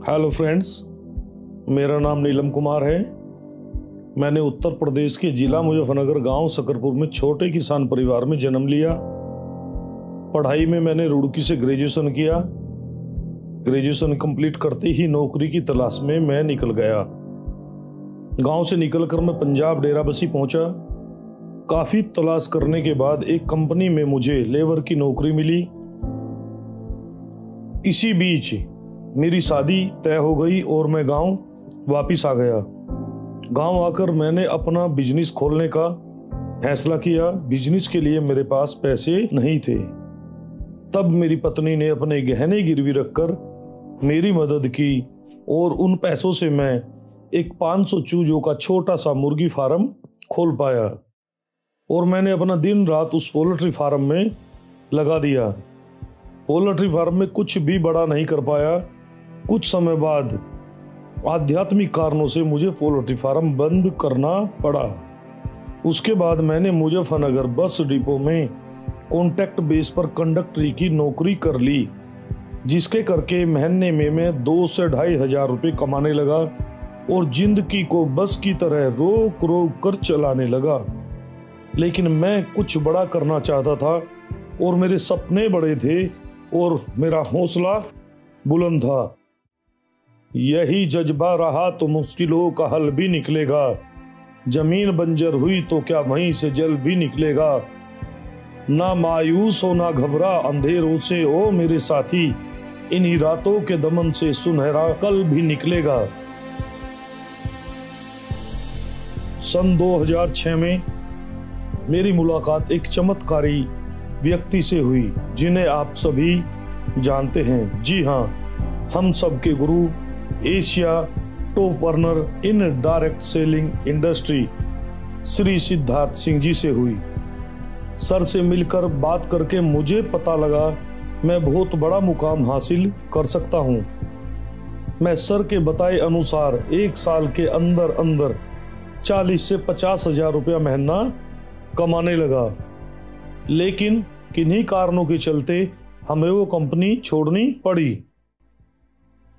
Hello friends, मेरा नाम नीलम कुमार है। मैंने उत्तर प्रदेश के जिला मुजफ्फरनगर गांव सकरपुर में छोटे किसान परिवार में जन्म लिया। पढ़ाई में मैंने रुड़की से ग्रेजुएशन किया। ग्रेजुएशन कंप्लीट करते ही नौकरी की तलाश में मैं निकल गया। गांव से निकलकर मैं पंजाब डेराबस्सी पहुंचा। काफी तलाश करने के बाद एक कंपनी में मुझे लेबर की नौकरी मिली। इसी बीच मेरी शादी तय हो गई और मैं गांव वापिस आ गया। गांव आकर मैंने अपना बिजनेस खोलने का फैसला किया। बिजनेस के लिए मेरे पास पैसे नहीं थे। तब मेरी पत्नी ने अपने गहने गिरवी रखकर मेरी मदद की और उन पैसों से मैं एक 500 चूजों का छोटा सा मुर्गी फार्म खोल पाया और मैंने अपना दिन रात उस पोल्ट्री फार्म में लगा दिया। पोल्ट्री फार्म में कुछ भी बड़ा नहीं कर पाया। कुछ समय बाद आध्यात्मिक कारणों से मुझे पोल्ट्री फार्म बंद करना पड़ा। उसके बाद मैंने मुजफ्फरनगर बस डिपो में कॉन्ट्रैक्ट बेस पर कंडक्टरी की नौकरी कर ली, जिसके करके महीने में मैं 2 से 2,500 हजार रुपये कमाने लगा और जिंदगी को बस की तरह रोक रोक कर चलाने लगा। लेकिन मैं कुछ बड़ा करना चाहता था और मेरे सपने बड़े थे और मेरा हौसला बुलंद था। यही जज्बा रहा तो मुश्किलों का हल भी निकलेगा। जमीन बंजर हुई तो क्या वहीं से जल भी निकलेगा। ना मायूस हो ना घबरा अंधेरों से ओ मेरे साथी, इन्हीं रातों के दमन से सुनहरा कल भी निकलेगा। सन 2006 में मेरी मुलाकात एक चमत्कारी व्यक्ति से हुई, जिन्हें आप सभी जानते हैं। जी हाँ, हम सबके गुरु, Asia top earner in direct selling industry Shri Siddharth Singh ji से हुई। सर से मिलकर बात करके मुझे पता लगा मैं बहुत बड़ा मुकाम हासिल कर सकता हूं। मैं सर के बताए अनुसार 1 साल के अंदर अंदर 40 से 50 हजार रुपया महीना कमाने लगा। लेकिन किन्हीं कारणों के चलते हमें वो कंपनी छोड़नी पड़ी।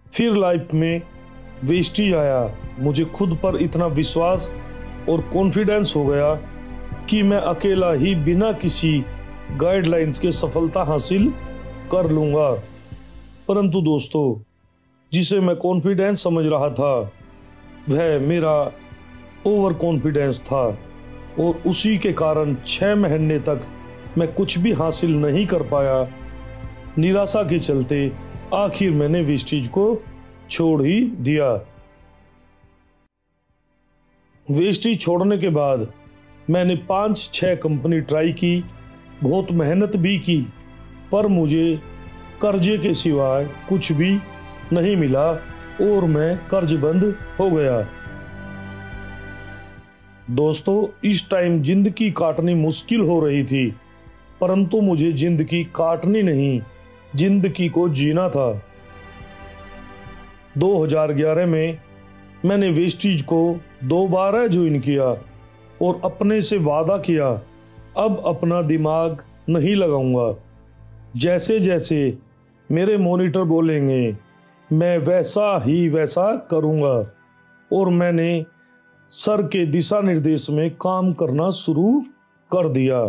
फिर लाइफ में वेस्टेज आया। मुझे खुद पर इतना विश्वास और कॉन्फिडेंस हो गया कि मैं अकेला ही बिना किसी गाइडलाइंस के सफलता हासिल कर लूंगा। परंतु दोस्तों, जिसे मैं कॉन्फिडेंस समझ रहा था वह मेरा ओवर कॉन्फिडेंस था और उसी के कारण 6 महीने तक मैं कुछ भी हासिल नहीं कर पाया। निराशा के चलते आखिर मैंने वेस्टेज को छोड़ ही दिया। वेस्टेज छोड़ने के बाद मैंने 5-6 कंपनी ट्राई की, बहुत मेहनत भी की, पर मुझे कर्जे के सिवाय कुछ भी नहीं मिला और मैं कर्जबंद हो गया। दोस्तों, इस टाइम जिंदगी काटनी मुश्किल हो रही थी, परंतु मुझे जिंदगी काटनी नहीं, जिंदगी को जीना था। 2011 में मैंने वेस्टेज को दोबारा ज्वाइन किया और अपने से वादा किया अब अपना दिमाग नहीं लगाऊंगा। जैसे जैसे मेरे मॉनिटर बोलेंगे मैं वैसा ही वैसा करूंगा और मैंने सर के दिशा निर्देश में काम करना शुरू कर दिया।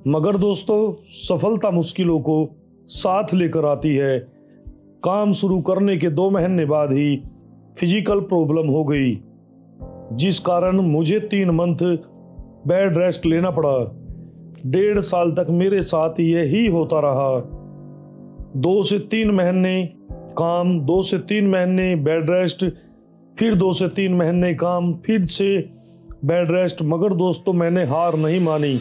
मगर दोस्तों, सफलता मुश्किलों को साथ लेकर आती है। काम शुरू करने के 2 महीने बाद ही फिजिकल प्रॉब्लम हो गई, जिस कारण मुझे 3 मंथ बेड रेस्ट लेना पड़ा। 1.5 साल तक मेरे साथ यही होता रहा। 2 से 3 महीने काम, 2 से 3 महीने बेड रेस्ट, फिर 2 से 3 महीने काम, फिर से बेड रेस्ट। मगर दोस्तों, मैंने हार नहीं मानी।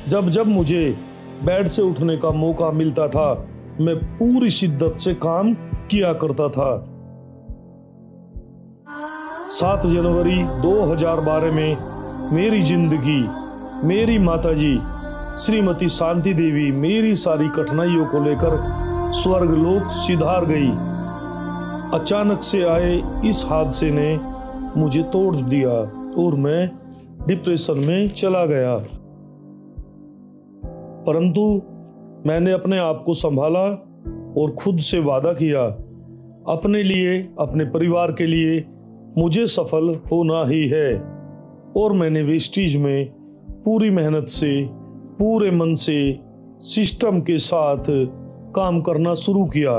जब जब मुझे बेड से उठने का मौका मिलता था मैं पूरी शिद्दत से काम किया करता था। 7 जनवरी 2012 में मेरी जिंदगी, मेरी माताजी श्रीमती शांति देवी मेरी सारी कठिनाइयों को लेकर स्वर्गलोक सिधार गई। अचानक से आए इस हादसे ने मुझे तोड़ दिया और मैं डिप्रेशन में चला गया। परंतु मैंने अपने आप को संभाला और खुद से वादा किया अपने लिए, अपने परिवार के लिए मुझे सफल होना ही है। और मैंने वेस्टीज में पूरी मेहनत से, पूरे मन से, सिस्टम के साथ काम करना शुरू किया।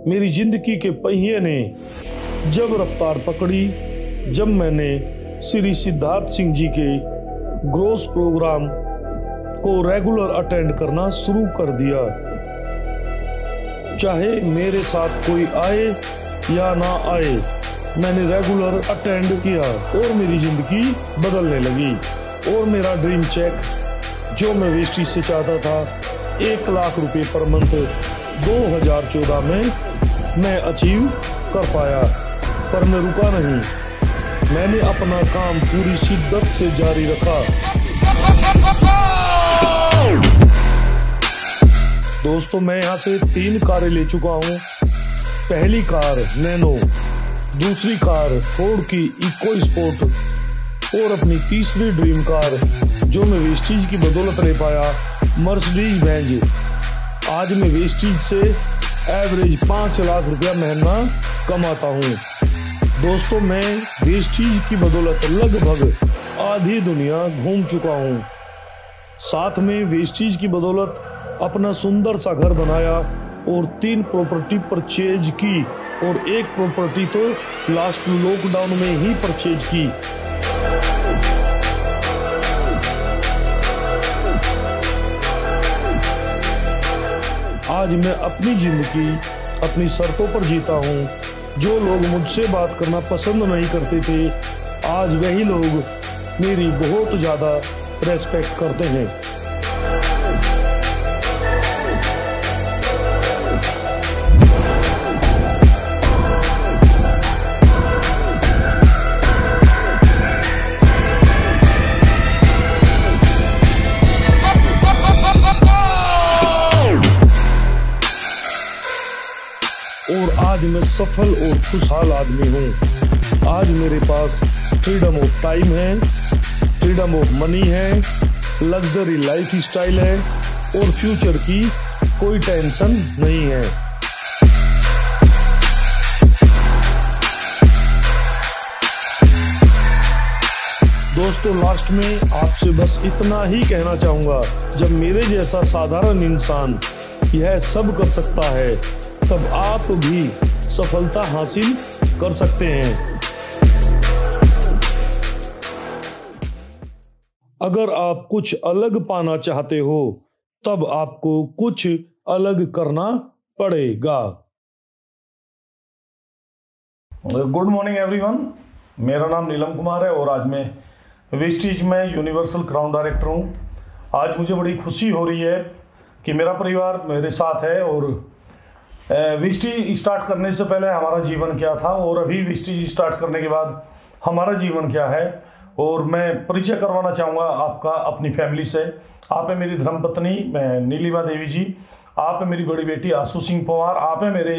मेरी जिंदगी के पहिए ने जब रफ्तार पकड़ी, जब मैंने श्री सिद्धार्थ सिंह जी के ग्रोस प्रोग्राम को रेगुलर अटेंड करना शुरू कर दिया। चाहे मेरे साथ कोई आए या ना आए, मैंने रेगुलर अटेंड किया और मेरी जिंदगी बदलने लगी। और मेरा ड्रीम चेक जो मैं वेस्टीज से चाहता था, 1 लाख रुपए पर मंथ 2014 में मैं अचीव कर पाया। पर मैं रुका नहीं, मैंने अपना काम पूरी शिद्दत से जारी रखा। दोस्तों, मैं यहाँ से 3 कारें ले चुका हूँ। पहली कार नैनो, दूसरी कार फोर्ड की इको स्पोर्ट और अपनी तीसरी ड्रीम कार जो मैं वेस्टीज की बदौलत ले पाया, मर्सिडीज बेंज। आज मैं वेस्टीज से एवरेज 5 लाख रुपया महीना कमाता हूँ। दोस्तों, मैं वेस्टीज की बदौलत लगभग आधी दुनिया घूम चुका हूँ। साथ में वेस्टीज की बदौलत अपना सुंदर सा घर बनाया और 3 प्रॉपर्टी परचेज की, और 1 प्रॉपर्टी तो लास्ट लॉकडाउन में ही परचेज की। आज मैं अपनी जिंदगी अपनी शर्तों पर जीता हूँ। जो लोग मुझसे बात करना पसंद नहीं करते थे, आज वही लोग मेरी बहुत ज्यादा रेस्पेक्ट करते हैं। और आज मैं सफल और खुशहाल आदमी हूँ। आज मेरे पास फ्रीडम ऑफ टाइम है, फ्रीडम ऑफ मनी है, लग्जरी लाइफ स्टाइल है और फ्यूचर की कोई टेंशन नहीं है। दोस्तों, लास्ट में आपसे बस इतना ही कहना चाहूंगा, जब मेरे जैसा साधारण इंसान यह सब कर सकता है, तब आप भी सफलता हासिल कर सकते हैं। अगर आप कुछ अलग पाना चाहते हो, तब आपको कुछ अलग करना पड़ेगा। गुड मॉर्निंग एवरीवन, मेरा नाम नीलम कुमार है और आज मैं वेस्टीज में यूनिवर्सल क्राउन डायरेक्टर हूँ। आज मुझे बड़ी खुशी हो रही है कि मेरा परिवार मेरे साथ है। और वेस्टीज स्टार्ट करने से पहले हमारा जीवन क्या था और अभी वेस्टीज स्टार्ट करने के बाद हमारा जीवन क्या है, और मैं परिचय करवाना चाहूँगा आपका अपनी फैमिली से। आप है मेरी धर्मपत्नी मैं नीलिमा देवी जी, आप है मेरी बड़ी बेटी आशु सिंह पंवार, आप है मेरे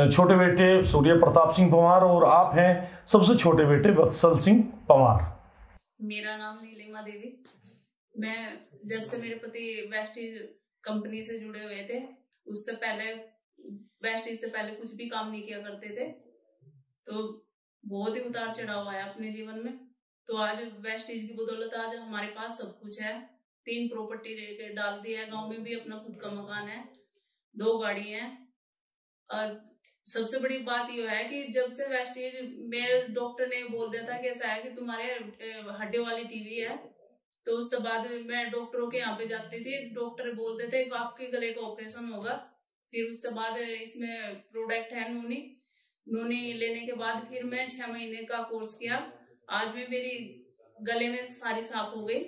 छोटे बेटे सूर्य प्रताप सिंह पंवार, और आप हैं सबसे छोटे बेटे वत्सल सिंह पंवार। मेरा नाम नीलिमा देवी। मैं जब से मेरे पति वेस्टीज कंपनी से जुड़े हुए थे, उससे पहले वेस्टीज से पहले कुछ भी काम नहीं किया करते थे, तो बहुत ही उतार चढ़ाव आया अपने जीवन में। तो आज वेस्टीज की बदौलत आज हमारे पास सब कुछ है। 3 प्रॉपर्टी लेके डाल दी है, गांव में भी अपना खुद का मकान है, 2 गाड़ी है। और सबसे बड़ी बात यह है कि जब से वेस्टीज मेरे डॉक्टर ने बोल दिया था कि ऐसा है कि तुम्हारे हड्डियों वाली टीबी है, तो उसके बाद मैं डॉक्टरों के यहाँ पे जाती थी। डॉक्टर बोलते थे आपके गले का ऑपरेशन होगा। फिर उसके बाद इसमें प्रोडक्ट है नोनी लेने के बाद फिर मैं 6 महीने का कोर्स किया। आज में मेरी गले में सारी साफ हो गई।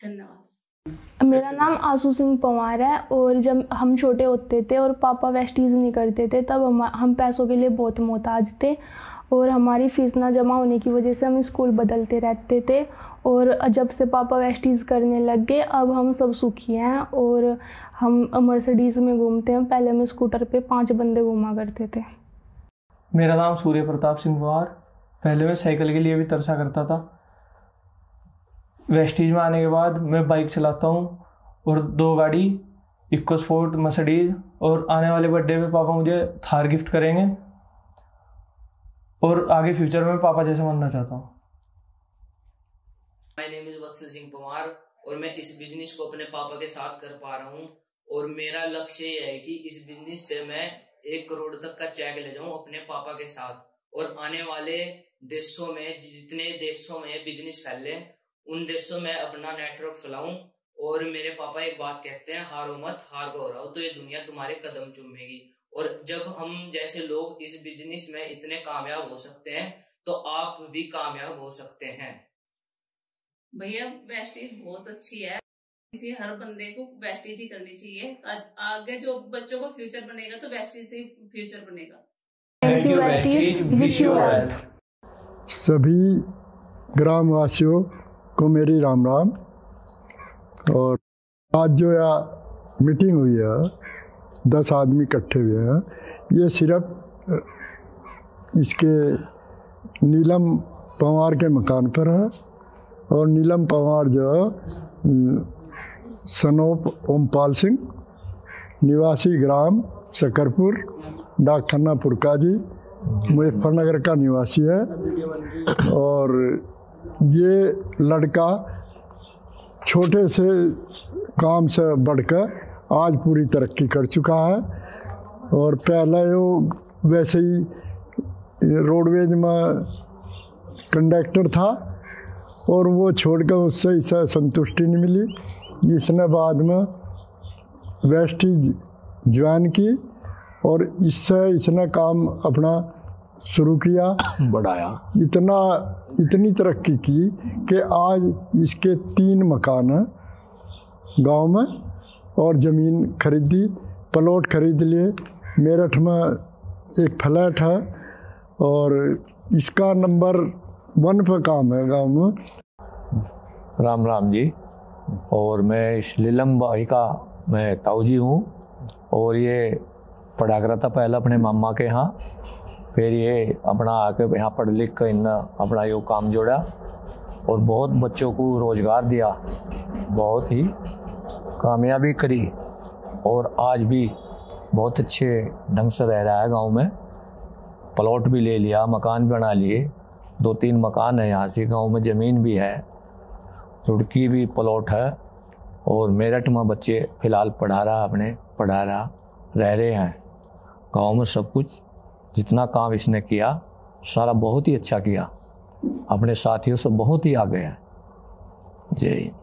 धन्यवाद। मेरा नाम आशु सिंह पंवार है और जब हम छोटे होते थे और पापा वेस्टीज नहीं करते थे, तब हम पैसों के लिए बहुत मोहताज थे और हमारी फीस ना जमा होने की वजह से हम स्कूल बदलते रहते थे। और जब से पापा वेस्टीज करने लग गए, अब हम सब सुखी हैं और हम मर्सिडीज में घूमते हैं। पहले हम स्कूटर पे 5 बंदे घूमा करते थे। मेरा नाम सूर्य प्रताप सिंह पंवार। पहले मैं साइकिल के लिए भी तरसा करता था। वेस्टीज में आने के बाद मैं बाइक चलाता हूँ और 2 गाड़ी इको स्पोर्ट मर्सिडीज, और आने वाले बर्थडे पे पापा मुझे थार गिफ्ट करेंगे, और आगे फ्यूचर में पापा जैसे बनना चाहता हूँ। माय नेम इज वत्सल सिंह पवार और मैं इस बिजनेस को अपने पापा के साथ कर पा रहा हूँ, और मेरा लक्ष्य ये है कि इस बिजनेस से मैं 1 करोड़ तक का चेक ले जाऊं अपने पापा के साथ, और आने वाले देशों में, जितने देशों में बिजनेस फैले उन देशों में अपना नेटवर्क फैलाऊं। और मेरे पापा एक बात कहते हैं, हारो मत, हार को हराओ तो ये दुनिया तुम्हारे कदम चूमेगी। और जब हम जैसे लोग इस बिजनेस में इतने कामयाब हो सकते हैं तो आप भी कामयाब हो सकते हैं। भैया वेस्टेज बहुत अच्छी है, इसी हर बंदे को वेस्टेज ही करनी चाहिए। आगे जो बच्चों को फ्यूचर बनेगा तो वेस्टेज से फ्यूचर बनेगा। Thank you wastage, wish you all. सभी ग्रामवासियों को मेरी राम राम। और आज जो यह मीटिंग हुई है, 10 आदमी इकट्ठे हुए हैं, ये सिर्फ इसके नीलम पंवार के मकान पर है। और नीलम पंवार जो सनोप ओमपाल सिंह, निवासी ग्राम सकरपुर, डाकखाना पुरकाजी, मुजफ्फरनगर का निवासी है। और ये लड़का छोटे से काम से बढ़कर आज पूरी तरक्की कर चुका है। और पहले वो वैसे ही रोडवेज में कंडक्टर था और वो छोड़कर उससे इसे संतुष्टि नहीं मिली। इसने बाद में वेस्टेज ज्वाइन की और इससे इसने काम अपना शुरू किया, बढ़ाया, इतनी तरक्की की कि आज इसके 3 मकान हैं गांव में, और ज़मीन खरीदी, प्लॉट खरीद लिए। मेरठ में एक फ्लैट है और इसका नंबर 1 पर काम है गांव में। राम राम जी। और मैं इस नीलम भाई का मैं ताऊजी हूँ, और ये पढ़ा करा था पहले अपने मामा के यहाँ, फिर ये अपना आके यहाँ पढ़ लिख कर इन अपना यो काम जोड़ा और बहुत बच्चों को रोज़गार दिया, बहुत ही कामयाबी करी, और आज भी बहुत अच्छे ढंग से रह रहा है गांव में। प्लॉट भी ले लिया, मकान बना लिए, 2-3 मकान है यहाँ से, गांव में ज़मीन भी है, रुड़की भी प्लॉट है, और मेरठ में बच्चे फ़िलहाल पढ़ा रहा रह रहे हैं। गांव में सब कुछ जितना काम इसने किया सारा बहुत ही अच्छा किया, अपने साथियों से बहुत ही आगे है। जय हिंद।